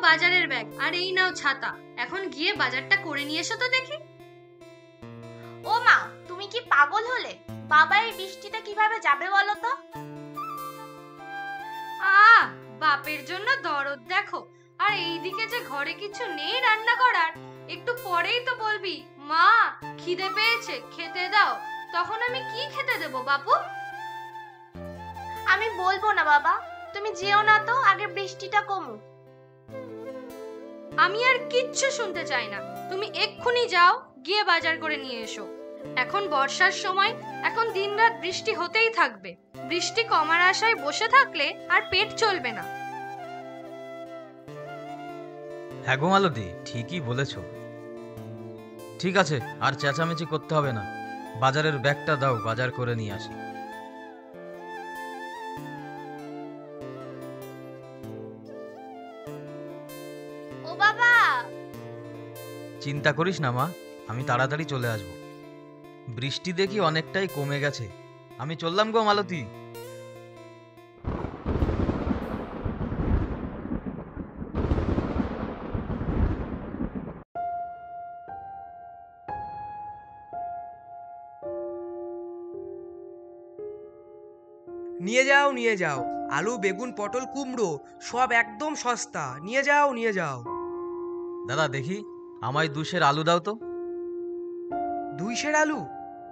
বাজারের ব্যাগ, আর এই নাও ছাতা। এখন গিয়ে বাজারটা করে নিয়ে এসো তো দেখি। ও মা, তুমি কি পাগল হলে? বাবা এই বৃষ্টিতে কিভাবে যাবে বলো তো? বাপের জন্য দরদ দেখো। আর এইদিকে যে ঘরে কিছু নেই রান্না করার, একটু পরেই তো বলবি মা খিদে পেয়েছে খেতে দাও, তখন আমি কি খেতে দেব বাপু? আমি বলবো না বাবা, তুমি যেও না তো, আগে বৃষ্টিটা কমুক। আমি আর কিচ্ছু শুনতে চাই না, তুমি এক্ষুনি যাও গিয়ে বাজার করে নিয়ে এসো। এখন বর্ষার সময়, এখন দিনরাত বৃষ্টি হতেই থাকবে। বৃষ্টি কমার আশায় বসে থাকলে আর পেট চলবে না। হ্যাঁ গো মালতী, ঠিকই বলেছ। ঠিক আছে, আর চেঁচামেচি করতে হবে না। বাজারের ব্যাগটা দাও, বাজার করে নিয়ে আসি। ও বাবা, চিন্তা করিস না মা, আমি তাড়াতাড়ি চলে আসব। বৃষ্টি দেখি অনেকটাই কমে গেছে। আমি চললাম গো মালতী। নিয়ে যাও নিয়ে যাও, আলু বেগুন পটল কুমড়ো সব একদম সস্তা, নিয়ে যাও নিয়ে যাও। দাদা দেখি, আমায় 2 সের আলু দাও তো। 2 সের আলু?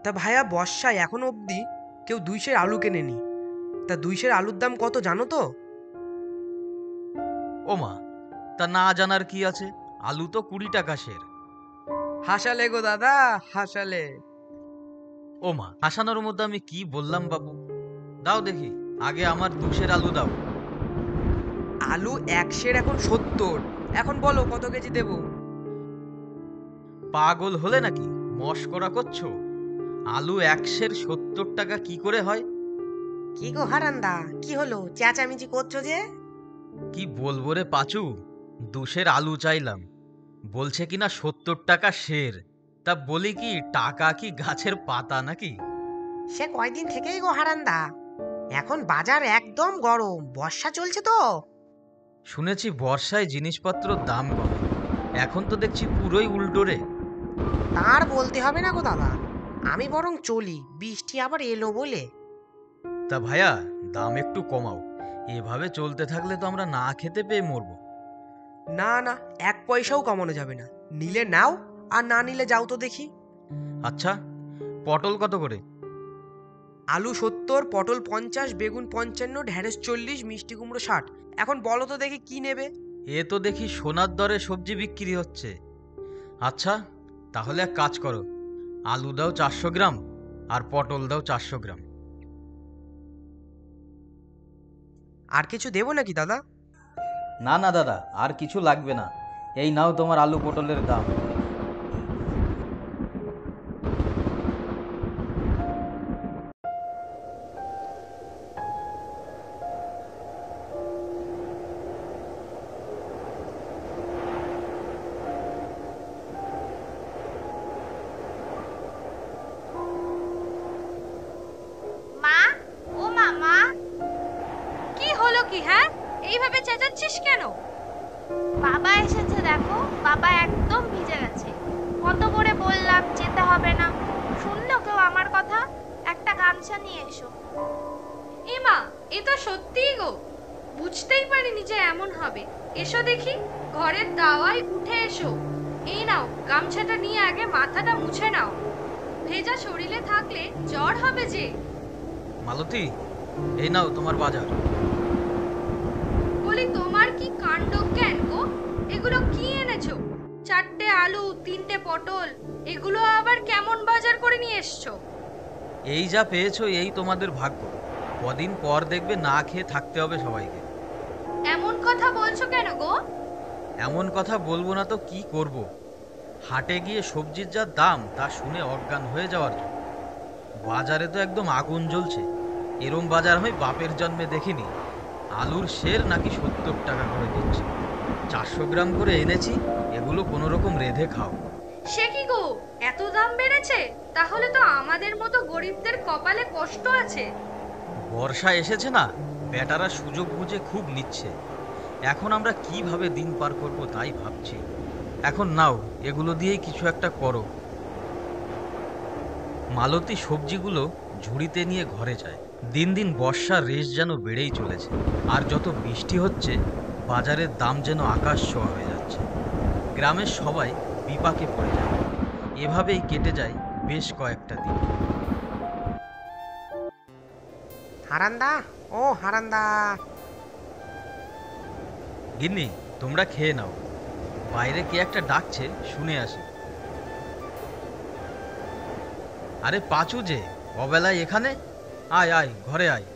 তা ভাইয়া বর্ষায় এখন অবধি কেউ 2 সের আলু কেনেনি। তা 2 সের আলুর দাম কত জানো তো? ও মা, তা না জানার কি আছে, আলু তো 20 টাকা সের। হাসালে গো দাদা, হাসালে। ও মা, হাসানোর মধ্যে আমি কি বললাম বাবু? দাও দেখি, আগে আমার 2 সের আলু দাও। আলু 1 সের এখন 70। এখন বলো কত কেজি দেবো? পাগল হলে নাকি? মশকরা করছো? আলু 1 সের 70 টাকা কি করে হয়? কি গো হারান্দা, কি হলো চেঁচামেচি করছো যে? কি বলবো রে পাচু, 2 সের আলু চাইলাম, বলছে কিনা 70 টাকা সের। তা বলি কি, টাকা কি গাছের পাতা নাকি? সে কয়দিন থেকেই গো হারান্দা, এখন বাজার একদম গরম, বর্ষা চলছে তো। শুনেছি বর্ষায় জিনিসপত্র দাম কমে, এখন তো দেখছি পুরোই উল্টো রে। তার বলতে হবে না গো দাদা, আমি বরং চলি, বৃষ্টি আবার এলো বলে। তা ভাইয়া, দাম একটু কমাও, এভাবে চলতে থাকলে তো আমরা না খেতে পেয়ে মরবো। না না, 1 পয়সাও কমানো যাবে না। নিলে নাও, আর না নিলে যাও তো দেখি। আচ্ছা, পটল কত করে? আলু 70, পটল 50, বেগুন 55, ঢেঁড়স 40, মিষ্টি কুমড়ো 60। এখন বলো তো দেখি কি নেবে? এ তো দেখি সোনার দরে সবজি বিক্রি হচ্ছে। আচ্ছা, তাহলে এক কাজ করো, আলু দাও 400 গ্রাম, আর পটল দাও 400 গ্রাম। আর কিছু দেবো নাকি দাদা? না না দাদা, আর কিছু লাগবে না। এই নাও তোমার আলু পটলের দাম। মা, ও মা, মা। কি হলো কি? হ্যাঁ, এইভাবে চেঁচাচ্ছিস কেন? বাবা এসেছে দেখো, বাবা একদম ভিজে গেছে। কত করে বললাম যেতে হবে না, শুনলো কেউ আমার কথা? একটা গামছা নিয়ে এসো। এমা, এ তো সত্যিই গো, বুঝতেই পারিনি যে এমন হবে। এসো দেখি, ঘরের দাওয়ায় উঠে এসো। এই নাও গামছাটা নিয়ে আগে মাথাটা মুছে নাও, ভেজা শরীরে থাকলে জ্বর হবে যে। মালতী, এই নাও তোমার বাজার। বলি তোমার কি কাণ্ড জ্ঞান গো? এগুলো কি এনেছো? 4টে আলু, 3টে পটল, এগুলো আবার কেমন বাজার করে নিয়ে এসছো? এই যা পেয়েছো এই তোমাদের ভাগ্য, কদিন পর দেখবে না খেয়ে থাকতে হবে সবাইকে। এমন কথা বলছো কেন গো? এমন কথা বলবো না তো কি করব? হাটে গিয়ে সবজির যা দাম তা শুনে অজ্ঞান হয়ে যাওয়ার জন্য। বাজারে তো একদম আগুন জ্বলছে, এরম বাজার আমি বাপের জন্মে দেখিনি। আলুর সের নাকি 70 টাকা করে দিচ্ছে, 400 গ্রাম করে এনেছি, এগুলো কোনো রকম রেঁধে খাও। সে কি গো, এত দাম বেড়েছে? তাহলে তো আমাদের মতো গরিবদের কপালে কষ্ট আছে। বর্ষা এসেছে না, বেটারা সুযোগ বুঝে খুব নিচ্ছে। এখন আমরা কিভাবে দিন পার করব তাই ভাবছি। এখন নাও, এগুলো দিয়েই কিছু একটা করো। মালতী সবজিগুলো ঝুড়িতে নিয়ে ঘরে যায়। দিন দিন বর্ষার রেশ যেন বেড়েই চলেছে, আর যত বৃষ্টি হচ্ছে বাজারের দাম যেন আকাশ ছোঁয়া হয়ে যাচ্ছে। গ্রামের সবাই বিপাকে পড়ে যায়। এভাবেই কেটে যায় বেশ কয়েকটা দিন। হারান্দা, ও হারান্দা। গিন্নি, তোমরা খেয়ে নাও, বাইরে কে একটা ডাকছে, শুনে আসি। আরে পাঁচু যে অবেলায় এখানে, আয় আয় ঘরে আয়।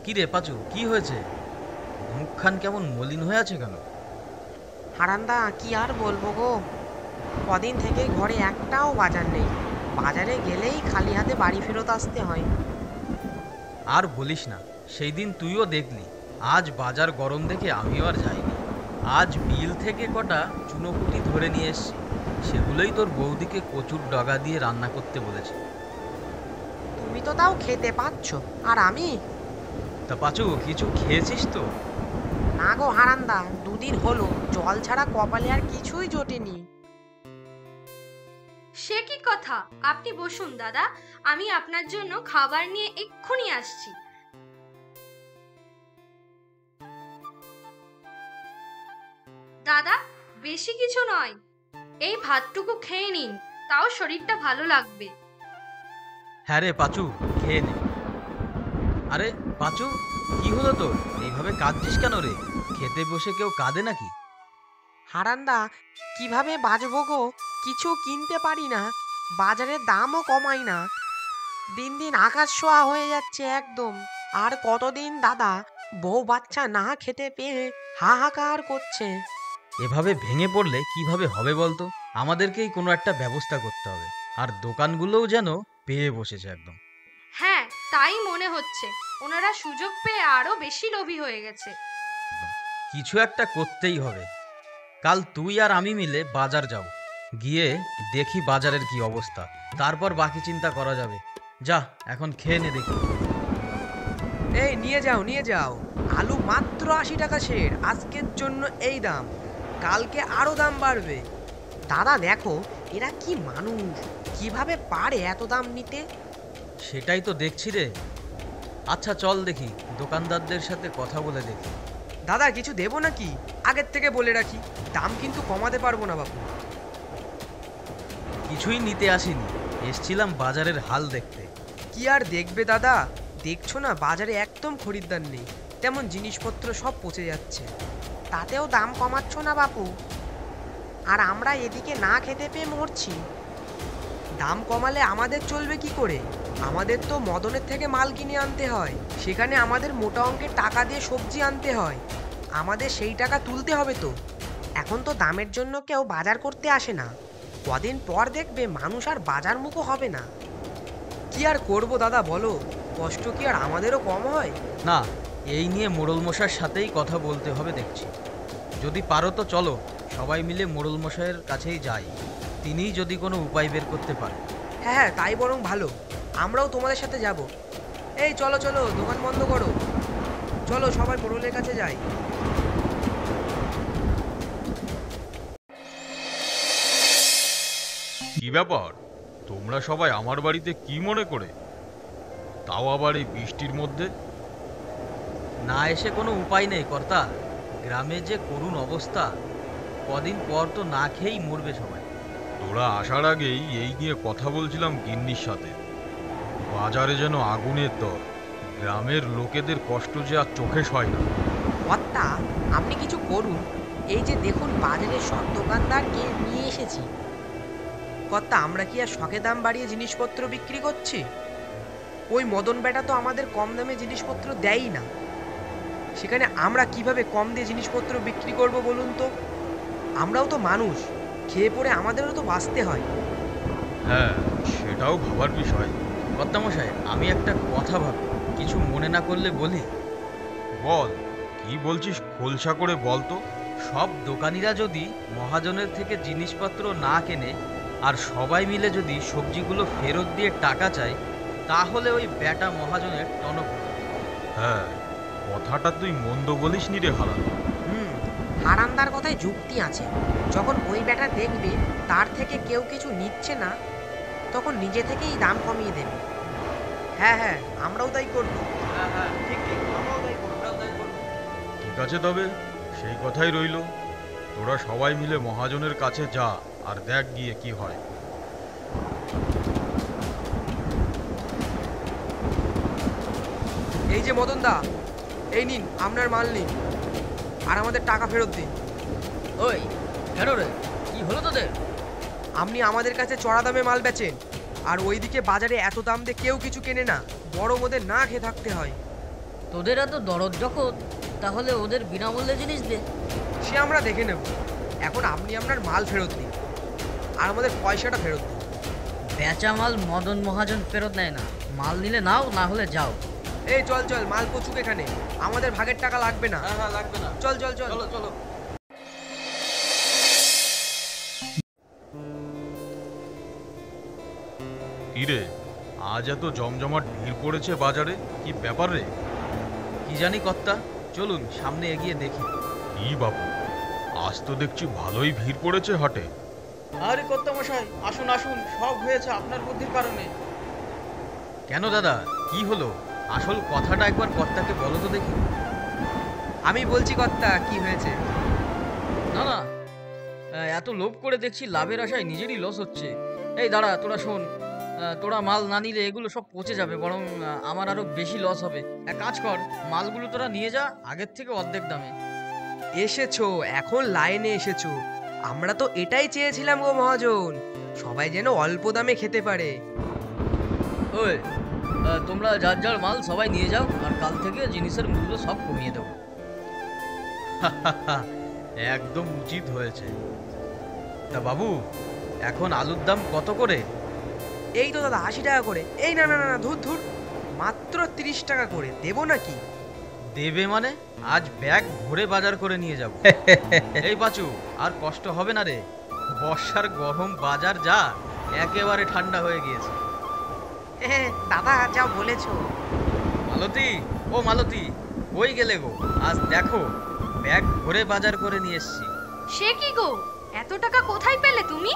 কি রে পাঁচু, কি হয়েছে? মুখখান কেমন মলিন হয়ে আছে কেন? হারান্দা, কি আর বলবো গো, কদিন থেকেই ঘরে একটাও বাজার নেই। বাজারে গেলেই খালি হাতে বাড়ি ফেরত আসতে হয়। আর বলিস না, সেই দিন তুইও দেখলি। আজ বাজার গরম দেখে আমিও আর যাইনি। আজ বিল থেকে কটা চুনোপুটি ধরে নিয়ে এসছি, সেগুলোই তোর বৌদিকে কচুর ডগা দিয়ে রান্না করতে বলেছে। তুমি তো তাও খেতে পাচ্ছ, আর আমি? তা পাঁচু, কিছু খেয়েছিস তো? না গো হারান্দা, দুদিন হলো জল ছাড়া কপালে আর কিছুই জোটেনি। সে কি কথা? আপনি বসুন দাদা, আমি আপনার জন্য খাবার নিয়ে এক্ষুনি আসছি। দাদা, বেশি কিছু নয়, এই ভাতটুকু খেয়ে নিন, তাও শরীরটা ভালো লাগবে। হ্যাঁ রে পাঁচু, খেয়ে নে। আরে পাঁচু, কি হলো তোর? এইভাবে কাঁদছিস কেন রে? খেতে বসে কেউ কাঁদে নাকি? হারান্দা, কিভাবে বাঁচবো গো, কিছু কিনতে পারি না, বাজারের দামও কমাই না। দিন দিন আকাশ ছোঁয়া হয়ে যাচ্ছে একদম। আর কতদিন দাদা, বউ বাচ্চা না খেতে পেয়ে হাহাকার করছে। এভাবে ভেঙে পড়লে কিভাবে হবে বলতো? আমাদেরকেই কোনো একটা ব্যবস্থা করতে হবে। আর দোকানগুলোও যেন পেয়ে বসেছে একদম। হ্যাঁ, তাই মনে হচ্ছে, ওনারা সুযোগ পেয়ে আরো বেশি লোভী হয়ে গেছে। কিছু একটা করতেই হবে। কাল তুই আর আমি মিলে বাজার যাব, গিয়ে দেখি বাজারের কি অবস্থা, তারপর বাকি চিন্তা করা যাবে। যা, এখন খেয়ে নে দেখি। এই নিয়ে যাও নিয়ে যাও, আলু মাত্র 80 টাকা সের, আজকের জন্য এই দাম, কালকে আরো দাম বাড়বে। দাদা দেখো, এরা কি মানুষ, কিভাবে পারে এত দাম নিতে? সেটাই তো দেখছি রে। আচ্ছা চল দেখি, দোকানদারদের সাথে কথা বলে দেখি। দাদা কিছু দেবো নাকি? আগের থেকে বলে রাখি, দাম কিন্তু কমাতে পারবো না বাপু। কিছুই নিতে আসিনি, এসছিলাম বাজারের হাল দেখতে। কি আর দেখবে দাদা, দেখছো না বাজারে একদম খরিদ্দার নেই, তেমন জিনিসপত্র সব পচে যাচ্ছে। তাতেও দাম কমাচ্ছ না বাপু, আর আমরা এদিকে না খেতে পেয়ে মরছি। দাম কমালে আমাদের চলবে কি করে? আমাদের তো মদনের থেকে মাল কিনে আনতে হয়, সেখানে আমাদের মোটা অঙ্কের টাকা দিয়ে সবজি আনতে হয়, আমাদের সেই টাকা তুলতে হবে তো। এখন তো দামের জন্য কেউ বাজার করতে আসে না, কদিন পর দেখবে মানুষ আর বাজার মুখও হবে না। কি আর করবো দাদা বলো, কষ্ট কি আর আমাদেরও কম হয়? না, এই নিয়ে মোড়ল মশাইয়ের সাথেই কথা বলতে হবে দেখছি। যদি পারো তো চলো, সবাই মিলে মোড়ল মশাইয়ের কাছেই যাই, তিনিই যদি কোনো উপায় বের করতে পারে। হ্যাঁ হ্যাঁ, তাই বরং ভালো, আমরাও তোমাদের সাথে যাব। এই চলো চলো, দোকান বন্ধ করো, চলো সবাই মোড়লের কাছে যাই। কি ব্যাপার, তোমরা সবাই আমার বাড়িতে কি মনে করে, তাও আবার এই বৃষ্টির মধ্যে? না এসে কোনো উপায় নেই কর্তা, গ্রামে যে করুণ অবস্থা, কদিন পর তো না খেয়েই মরবে সবাই। তোরা আসার আগেই এই নিয়ে কথা বলছিলাম গিন্নির সাথে। বাজারে যেন আগুনের দর, গ্রামের লোকেদের কষ্ট যে আর চোখে সয় না। কর্তা, আপনি কিছু করুন, এই যে দেখুন বাজারের সব দোকানদারকে নিয়ে এসেছি। কর্তা, আমরা কি আর শখে দাম বাড়িয়ে জিনিসপত্র বিক্রি করছি? ওই মদন বেটা তো আমাদের কম দামে জিনিসপত্র দেয়ই না, সেখানে আমরা কিভাবে কম দিয়ে জিনিসপত্র বিক্রি করব বলুন তো? আমরাও তো মানুষ, খেয়ে পড়ে আমাদেরও তো বাঁচতে হয়। হ্যাঁ, সেটাও ভাবার বিষয়। কর্তামশাই, আমি একটা কথা ভাবি, কিছু মনে না করলে বলি। বল, কি বলছিস খোলসা করে বল তো। সব দোকানিরা যদি মহাজনের থেকে জিনিসপত্র না কেনে, আর সবাই মিলে যদি সবজিগুলো ফেরত দিয়ে টাকা চায়, তাহলে ওই বেটা মহাজনের টনক। হ্যাঁ, কথাটা তুই মন্দ বলিস নি রে হারান। হারান্দার কথায় যুক্তি আছে। যখন ওই বেটা দেখবে তার থেকে কেউ কিছু নিচ্ছে না, তখন নিজে থেকেই দাম কমিয়ে দেবে। হ্যাঁ হ্যাঁ, আমরাও তাই করবো। হ্যাঁ হ্যাঁ, ঠিক ঠিক, আমরাও তাই করবো, আমরাও তাই করবো। ঠিক আছে, তবে সেই কথাই রইল। তোরা সবাই মিলে মহাজনের কাছে যা, আর দেখ গিয়ে কি হয়। এই যে মদন দা, এই নিন আপনার মাল নিন, আর আমাদের টাকা ফেরত দিন। ওই কেন রে, কি হলো তোদের? আপনি আমাদের কাছে চড়া দামে মাল বেচেন, আর ওইদিকে বাজারে এত দাম দিয়ে কেউ কিছু কেনে না, বড় ওদের না খেয়ে থাকতে হয়। তোদের এত দরদ যখন, তাহলে ওদের বিনামূল্যে জিনিস দে। সে আমরা দেখে নেব। এখন আপনি আপনার মাল ফেরত দিন, আর আমাদের পয়সাটা ফেরত দিন। বেচা মাল মদন মহাজন ফেরত নেয় না। মাল নিলে নাও, না হলে যাও। এই চল চল, মাল পচুক এখানে, আমাদের ভাগের টাকা লাগবে না। হ্যাঁ হ্যাঁ, লাগবে না। চল চল চল। চলো চলো। কি রে, আজ এত জমজমাট ভিড় পড়েছে বাজারে, কি ব্যাপার রে? কি জানি কর্তা, চলুন সামনে এগিয়ে দেখি। কি বাবু, আজ তো দেখছি ভালোই ভিড় পড়েছে হাটে। আরে কর্তা মশাই, আসুন আসুন, সব হয়েছে আপনার বুদ্ধির কারণে। কেন দাদা, কি হলো? আসল কথাটা একবার কর্তাকে বলো তো দেখি। আমি বলছি কর্তা, কি হয়েছে। না না, এত লোভ করে দেখছি লাভের আশায় নিজেরই লস হচ্ছে। এই দাঁড়া, তোরা শোন, তোরা মাল না নিলে এগুলো সব পচে যাবে, বরং আমার আরো বেশি লস হবে। এক কাজ কর, মালগুলো তোরা নিয়ে যা আগের থেকে অর্ধেক দামে। এসেছো, এখন লাইনে এসেছো। আমরা তো এটাই চেয়েছিলাম গো মহাজন, সবাই যেন অল্প দামে খেতে পারে। ওই তোমরা যার যার মাল সবাই নিয়ে যাও, আর কাল থেকে জিনিসের মূল্য সব কমিয়ে দেবো। একদম উচিত হয়েছে। তা বাবু, এখন আলুর দাম কত করে? এই তো দাদা 80 টাকা করে। এই না না না না, ধুর ধুর, মাত্র 30 টাকা করে দেবো নাকি? দেবে মানে? আজ ব্যাগ ভরে বাজার করে নিয়ে যাব। এই পাচু, আর কষ্ট হবে না রে। বর্ষার গরম বাজার যা একেবারে ঠান্ডা হয়ে গিয়েছে। দাদা যা বলেছো। মালতী, ও মালতী, কই গেলে গো? আজ দেখো ব্যাগ ভরে বাজার করে নিয়ে এসেছি। সে কি গো, এত টাকা কোথায় পেলে তুমি?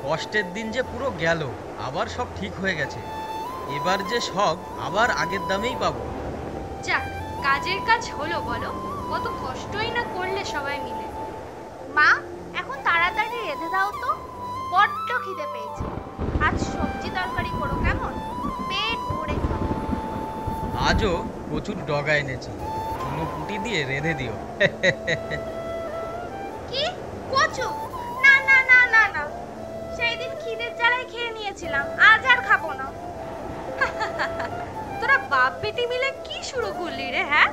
কষ্টের দিন যে পুরো গেল, আবার সব ঠিক হয়ে গেছে। এবার যে সব আবার আগের দামেই পাবো। যাক, কাজের কাজ হলো বলো। কত কষ্টই না করলে সবাই মিলে। মা, এখন তাড়াতাড়ি রেঁধে দাও তো, বড্ড খিদে পেয়েছে। আজ সবজি তরকারি করো কেমন, পেট ভরে খাও। আজও প্রচুর ডগা এনেছি, চুনো পুটি দিয়ে রেঁধে দিও। কি কচু? না না না না না, সেই দিন খিদের জ্বালায় খেয়ে নিয়েছিলাম, আজ আর খাবো না। তোরা বাপ বেটি মিলে কি শুরু করলি রে? হ্যাঁ,